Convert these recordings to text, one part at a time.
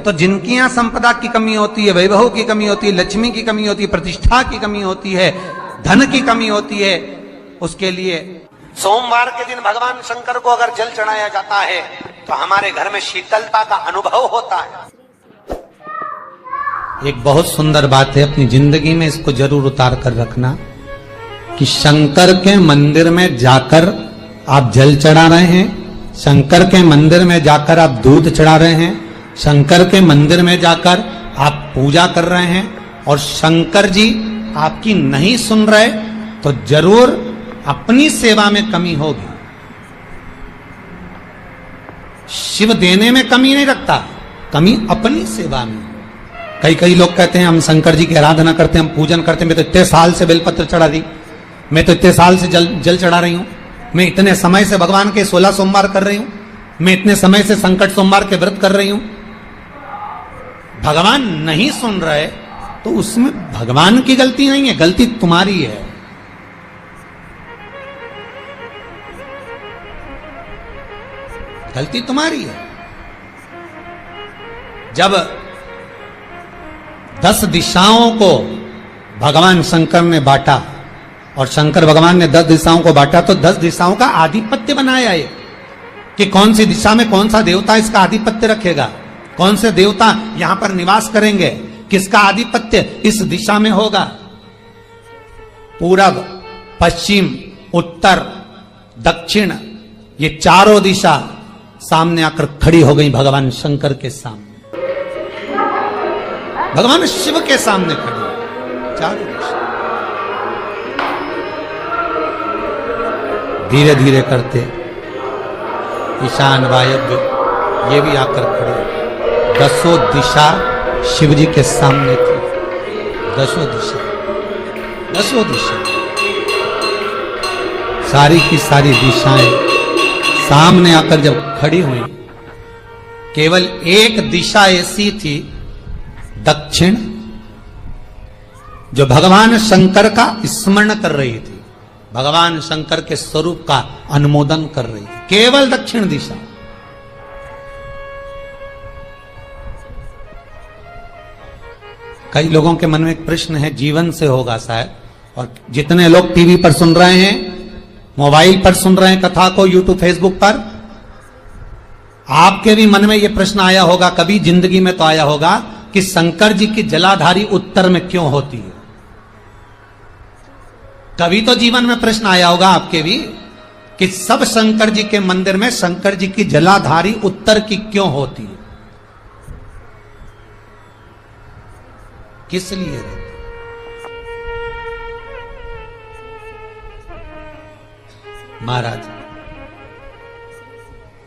तो जिनकी यहां संपदा की कमी होती है, वैभव की कमी होती है, लक्ष्मी की कमी होती है, प्रतिष्ठा की कमी होती है, धन की कमी होती है, उसके लिए सोमवार के दिन भगवान शंकर को अगर जल चढ़ाया जाता है तो हमारे घर में शीतलता का अनुभव होता है। एक बहुत सुंदर बात है, अपनी जिंदगी में इसको जरूर उतार कर रखना कि शंकर के मंदिर में जाकर आप जल चढ़ा रहे हैं, शंकर के मंदिर में जाकर आप दूध चढ़ा रहे हैं, शंकर के मंदिर में जाकर आप पूजा कर रहे हैं और शंकर जी आपकी नहीं सुन रहे तो जरूर अपनी सेवा में कमी होगी। शिव देने में कमी नहीं रखता, कमी अपनी सेवा में। कई लोग कहते हैं हम शंकर जी की आराधना करते हैं, हम पूजन करते हैं, मैं तो इतने साल से बेलपत्र चढ़ा दी, मैं तो इतने साल से जल चढ़ा रही हूं, मैं इतने समय से भगवान के 16 सोमवार कर रही हूं, मैं इतने समय से संकट सोमवार के व्रत कर रही हूं। भगवान नहीं सुन रहे तो उसमें भगवान की गलती नहीं है, गलती तुम्हारी है। गलती तुम्हारी है। जब 10 दिशाओं को भगवान शंकर ने बांटा और शंकर भगवान ने 10 दिशाओं को बांटा तो 10 दिशाओं का आधिपत्य बनाया है कि कौन सी दिशा में कौन सा देवता इसका आधिपत्य रखेगा, कौन से देवता यहां पर निवास करेंगे, किसका आधिपत्य इस दिशा में होगा। पूरब, पश्चिम, उत्तर, दक्षिण, ये चारों दिशा सामने आकर खड़ी हो गई भगवान शंकर के सामने, भगवान शिव के सामने खड़ी चारों दिशा। धीरे धीरे करते ईशान वायव्य ये भी आकर खड़े, 10 दिशा शिव जी के सामने थी। 10 दिशा सारी की सारी दिशाएं सामने आकर जब खड़ी हुई, केवल एक दिशा ऐसी थी दक्षिण, जो भगवान शंकर का स्मरण कर रही थी, भगवान शंकर के स्वरूप का अनुमोदन कर रही थी, केवल दक्षिण दिशा। कई लोगों के मन में एक प्रश्न है, जीवन से होगा शायद, और जितने लोग टीवी पर सुन रहे हैं, मोबाइल पर सुन रहे हैं कथा को, यूट्यूब फेसबुक पर, आपके भी मन में यह प्रश्न आया होगा, कभी जिंदगी में तो आया होगा कि शंकर जी की जलाधारी उत्तर में क्यों होती है। कभी तो जीवन में प्रश्न आया होगा आपके भी कि सब शंकर जी के मंदिर में शंकर जी की जलाधारी उत्तर की क्यों होती है, किस लिए रहती? महाराज,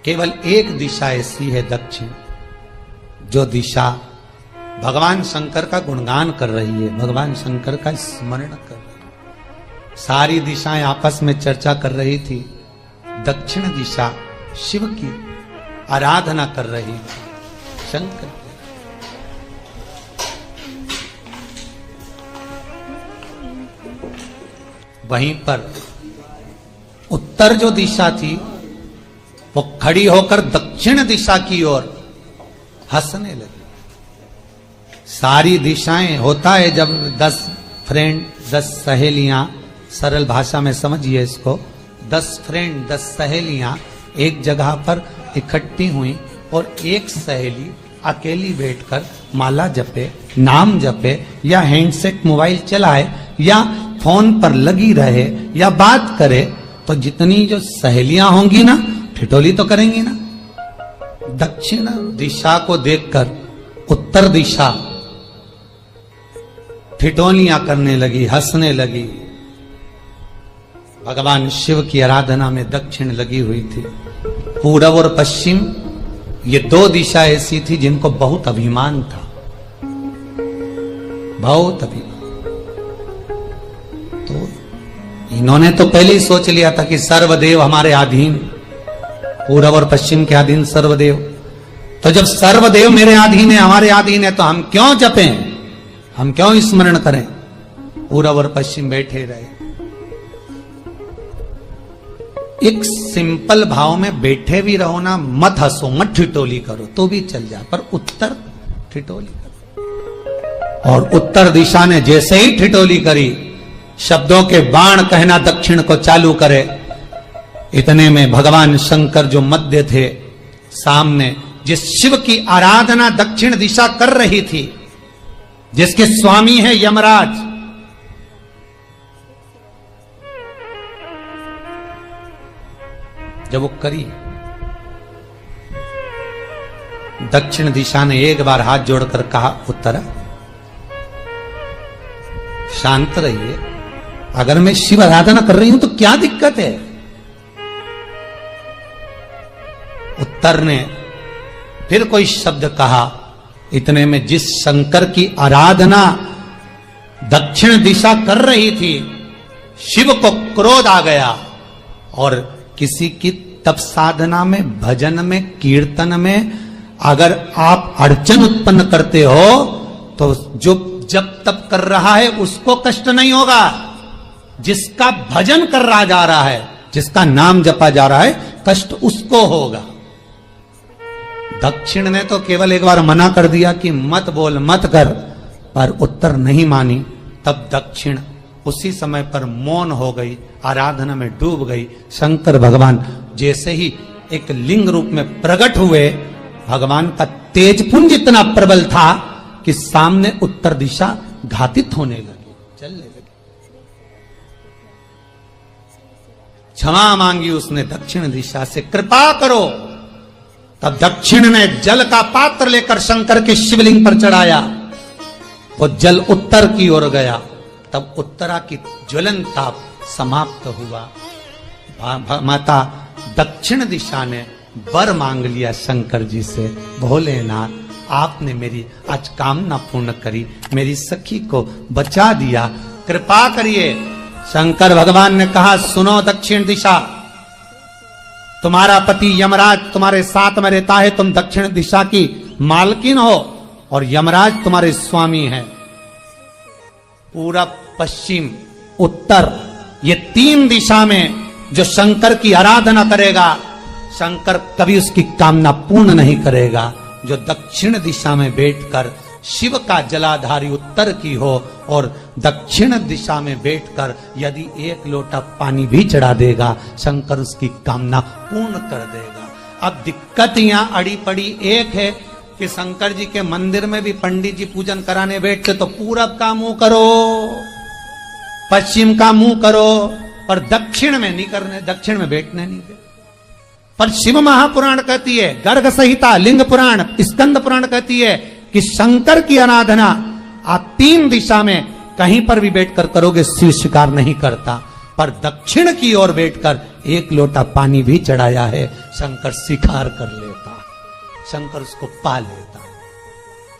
केवल एक दिशा ऐसी है दक्षिण, जो दिशा भगवान शंकर का गुणगान कर रही है, भगवान शंकर का स्मरण कर रही है। सारी दिशाएं आपस में चर्चा कर रही थी, दक्षिण दिशा शिव की आराधना कर रही थी, शंकर। वहीं पर उत्तर जो दिशा थी वो खड़ी होकर दक्षिण दिशा की ओर हंसने लगी। सारी दिशाएं, होता है जब 10 फ्रेंड, 10 सहेलियां, सरल भाषा में समझिए इसको, 10 फ्रेंड, 10 सहेलियां एक जगह पर इकट्ठी हुई और एक सहेली अकेली बैठकर माला जपे, नाम जपे, या हैंडसेट मोबाइल चलाए, या फोन पर लगी रहे, या बात करे, तो जितनी जो सहेलियां होंगी ना, ठिठोली तो करेंगी ना। दक्षिण दिशा को देखकर उत्तर दिशा ठिठोलियां करने लगी, हंसने लगी। भगवान शिव की आराधना में दक्षिण लगी हुई थी। पूरब और पश्चिम ये 2 दिशा ऐसी थी जिनको बहुत अभिमान था, बहुत अभिमान। तो इन्होंने तो पहले ही सोच लिया था कि सर्वदेव हमारे अधीन, पूरब और पश्चिम के अधीन सर्वदेव। तो जब सर्वदेव मेरे अधीन है, हमारे अधीन है, तो हम क्यों जपें, हम क्यों स्मरण करें। पूरब और पश्चिम बैठे रहे, एक सिंपल भाव में बैठे भी रहो ना, मत हंसो, मत ठिठोली करो तो भी चल जाए, पर उत्तर ठिठोली कर। और उत्तर दिशा ने जैसे ही ठिठोली करी, शब्दों के बाण कहना दक्षिण को चालू करे, इतने में भगवान शंकर जो मध्य थे सामने, जिस शिव की आराधना दक्षिण दिशा कर रही थी, जिसके स्वामी है यमराज, जब वो करी, दक्षिण दिशा ने एक बार हाथ जोड़कर कहा, उत्तर शांत रहिए, अगर मैं शिव आराधना कर रही हूं तो क्या दिक्कत है। उत्तर ने फिर कोई शब्द कहा, इतने में जिस शंकर की आराधना दक्षिण दिशा कर रही थी, शिव को क्रोध आ गया और किसी की तप साधना में, भजन में, कीर्तन में अगर आप अड़चन उत्पन्न करते हो तो जो जब तप कर रहा है उसको कष्ट नहीं होगा, जिसका भजन कर रहा जा रहा है, जिसका नाम जपा जा रहा है, कष्ट उसको होगा। दक्षिण ने तो केवल एक बार मना कर दिया कि मत बोल, मत कर, पर उत्तर नहीं मानी। तब दक्षिण उसी समय पर मौन हो गई, आराधना में डूब गई। शंकर भगवान जैसे ही एक लिंग रूप में प्रकट हुए, भगवान का तेजपुंज इतना प्रबल था कि सामने उत्तर दिशा घातित होने लगी, चलने लगी। क्षमा मांगी उसने दक्षिण दिशा से, कृपा करो। तब दक्षिण ने जल का पात्र लेकर शंकर के शिवलिंग पर चढ़ाया, वो जल उत्तर की ओर गया। तब उत्तरा की ज्वलन ताप समाप्त हुआ। माता दक्षिण दिशा ने वर मांग लिया शंकर जी से, भोलेनाथ आपने मेरी आज कामना पूर्ण करी, मेरी सखी को बचा दिया, कृपा करिए। शंकर भगवान ने कहा, सुनो दक्षिण दिशा, तुम्हारा पति यमराज तुम्हारे साथ में रहता है, तुम दक्षिण दिशा की मालकिन हो और यमराज तुम्हारे स्वामी है। पूरब, पश्चिम, उत्तर, ये तीन दिशा में जो शंकर की आराधना करेगा, शंकर कभी उसकी कामना पूर्ण नहीं करेगा। जो दक्षिण दिशा में बैठकर शिव का जलाधारी उत्तर की हो और दक्षिण दिशा में बैठकर यदि एक लोटा पानी भी चढ़ा देगा, शंकर उसकी कामना पूर्ण कर देगा। अब दिक्कत यहां अड़ी पड़ी एक है कि शंकर जी के मंदिर में भी पंडित जी पूजन कराने बैठते तो पूरब का मुंह करो, पश्चिम का मुंह करो, पर दक्षिण में नहीं करने, दक्षिण में बैठने नहीं दे। पर शिव महापुराण कहती है, गर्ग संहिता, लिंग पुराण, स्कंद पुराण कहती है कि शंकर की आराधना आप तीन दिशा में कहीं पर भी बैठकर करोगे, शिव स्वीकार नहीं करता। पर दक्षिण की ओर बैठकर एक लोटा पानी भी चढ़ाया है, शंकर स्वीकार कर लेता, शंकर उसको पा लेता।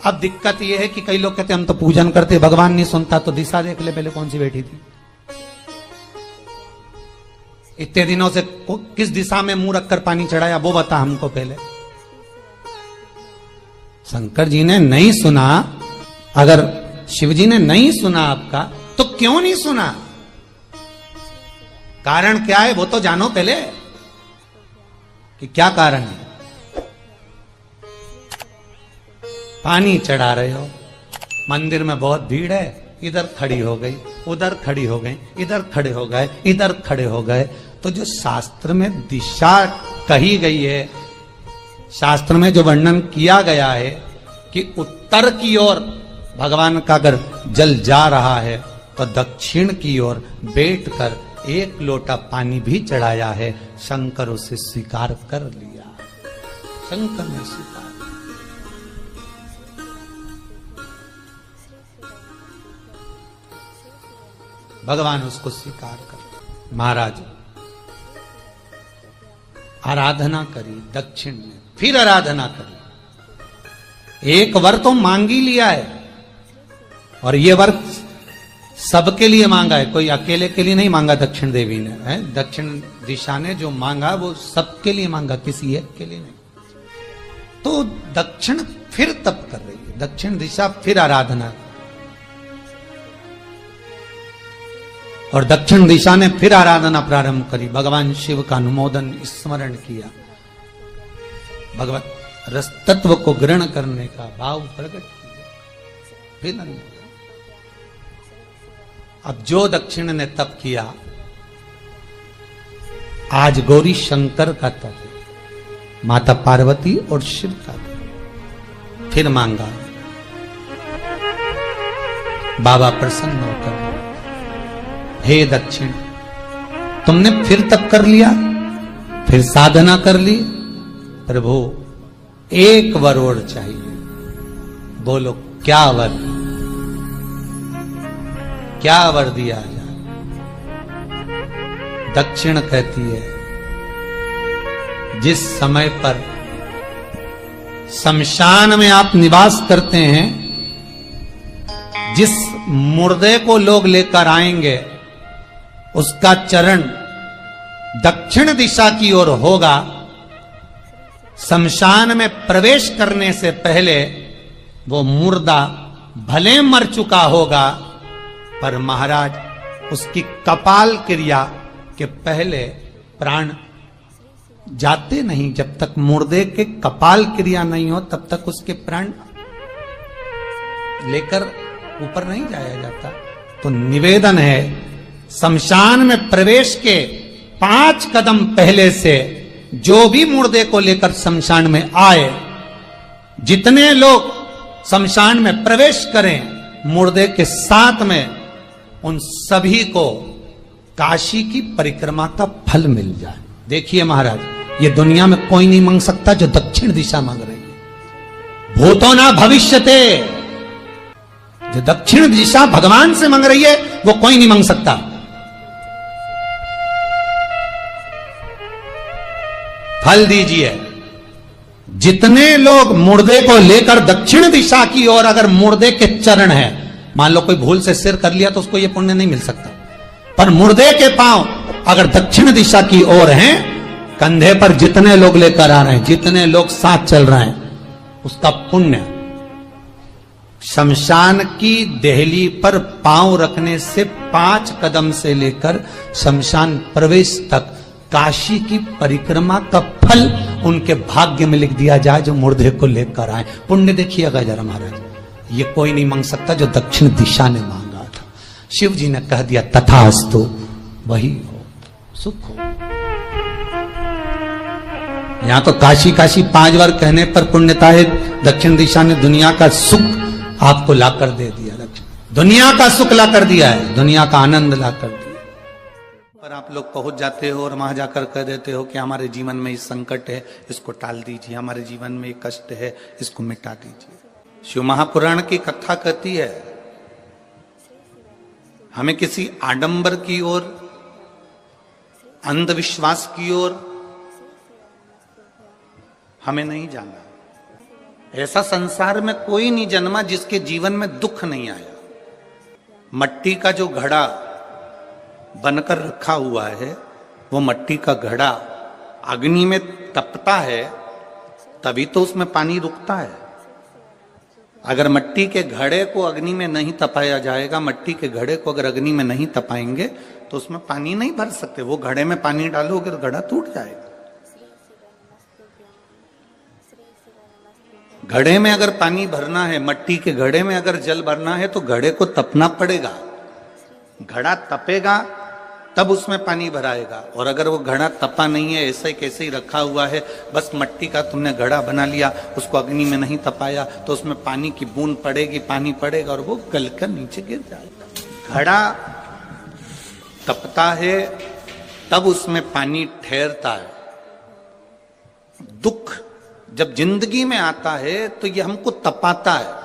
अब दिक्कत यह है कि कई लोग कहते हम तो पूजन करते, भगवान नहीं सुनता, तो दिशा देख ले पहले कौन सी बैठी थी, इतने दिनों से किस दिशा में मुंह रखकर पानी चढ़ाया, वो बता हमको पहले। शंकर जी ने नहीं सुना, अगर शिव जी ने नहीं सुना आपका, तो क्यों नहीं सुना, कारण क्या है वो तो जानो पहले कि क्या कारण है। पानी चढ़ा रहे हो, मंदिर में बहुत भीड़ है, इधर खड़ी हो गई, उधर खड़ी हो गई, इधर खड़े हो गए, इधर खड़े हो गए। तो जो शास्त्र में दिशा कही गई है, शास्त्र में जो वर्णन किया गया है कि उत्तर की ओर भगवान का अगर जल जा रहा है तो दक्षिण की ओर बैठकर एक लोटा पानी भी चढ़ाया है, शंकर उसे स्वीकार कर लिया, शंकर ने स्वीकार। भगवान उसको स्वीकार कर। महाराज आराधना करी दक्षिण में, फिर आराधना करी, एक वर तो मांग ही लिया है, और ये वर सबके लिए मांगा है, कोई अकेले के लिए नहीं मांगा दक्षिण देवी ने, है दक्षिण दिशा ने जो मांगा वो सबके लिए मांगा, किसी एक के लिए नहीं। तो दक्षिण फिर तप कर रही है, दक्षिण दिशा फिर आराधना, और दक्षिण दिशा ने फिर आराधना प्रारंभ करी, भगवान शिव का अनुमोदन स्मरण किया। भगवत रस तत्व को ग्रहण करने का भाव प्रकट किया, फिर अब जो दक्षिण ने तप किया, आज गौरी शंकर का तप है, माता पार्वती और शिव का तप। फिर मांगा, बाबा प्रसन्न होकर, हे दक्षिण, तुमने फिर तप कर लिया, फिर साधना कर ली, प्रभु एक वर और चाहिए। बोलो क्या वर, क्या वर दिया जाए? दक्षिण कहती है, जिस समय पर शमशान में आप निवास करते हैं, जिस मुर्दे को लोग लेकर आएंगे, उसका चरण दक्षिण दिशा की ओर होगा। शमशान में प्रवेश करने से पहले वो मुर्दा भले मर चुका होगा, पर महाराज उसकी कपाल क्रिया के पहले प्राण जाते नहीं। जब तक मुर्दे के कपाल क्रिया नहीं हो, तब तक उसके प्राण लेकर ऊपर नहीं जाया जाता। तो निवेदन है, शमशान में प्रवेश के 5 कदम पहले से जो भी मुर्दे को लेकर शमशान में आए, जितने लोग शमशान में प्रवेश करें मुर्दे के साथ में, उन सभी को काशी की परिक्रमा का फल मिल जाए। देखिए महाराज, ये दुनिया में कोई नहीं मांग सकता जो दक्षिण दिशा मांग रही है। भूतो ना भविष्यते, जो दक्षिण दिशा भगवान से मांग रही है, वो कोई नहीं मांग सकता। फल दीजिए। जितने लोग मुर्दे को लेकर दक्षिण दिशा की ओर, अगर मुर्दे के चरण है, मान लो कोई भूल से सिर कर लिया तो उसको यह पुण्य नहीं मिल सकता, पर मुर्दे के पांव अगर दक्षिण दिशा की ओर हैं, कंधे पर जितने लोग लेकर आ रहे हैं, जितने लोग साथ चल रहे हैं, उसका पुण्य शमशान की देहली पर पांव रखने से 5 कदम से लेकर शमशान प्रवेश तक काशी की परिक्रमा का फल उनके भाग्य में लिख दिया जाए, जो मुर्दे को लेकर आए। पुण्य देखिएगा जरा महाराज, ये कोई नहीं मांग सकता जो दक्षिण दिशा ने मांगा था। शिव जी ने कह दिया तथास्तु, वही हो, सुख हो। यहां तो काशी काशी 5 बार कहने पर पुण्यता है, दक्षिण दिशा ने दुनिया का सुख आपको लाकर दे दिया, दुनिया का सुख लाकर दिया है, दुनिया का आनंद लाकर दिया। पर आप लोग पहुंच जाते हो और वहां जाकर कह देते हो कि हमारे जीवन में इस संकट है, इसको टाल दीजिए, हमारे जीवन में एक कष्ट है, इसको मिटा दीजिए। शिव महापुराण की कथा कहती है, हमें किसी आडंबर की ओर, अंधविश्वास की ओर हमें नहीं जाना। ऐसा संसार में कोई नहीं जन्मा जिसके जीवन में दुख नहीं आया। मट्टी का जो घड़ा बनकर रखा हुआ है, वो मट्टी का घड़ा अग्नि में तपता है, तभी तो उसमें पानी रुकता है। अगर मट्टी के घड़े को अग्नि में नहीं तपाया जाएगा, मट्टी के घड़े को अगर अग्नि में नहीं तपाएंगे तो उसमें पानी नहीं भर सकते। वो घड़े में पानी डालोगे तो घड़ा टूट जाएगा। घड़े में अगर पानी भरना है, मट्टी के घड़े में अगर जल भरना है, तो घड़े को तपना पड़ेगा। घड़ा तपेगा तब उसमें पानी भराएगा। और अगर वो घड़ा तपा नहीं है, ऐसे कैसे ही रखा हुआ है, बस मट्टी का तुमने घड़ा बना लिया, उसको अग्नि में नहीं तपाया, तो उसमें पानी की बूंद पड़ेगी, पानी पड़ेगा और वो गलकर नीचे गिर जाएगा। घड़ा तपता है तब उसमें पानी ठहरता है। दुख जब जिंदगी में आता है तो ये हमको तपाता है।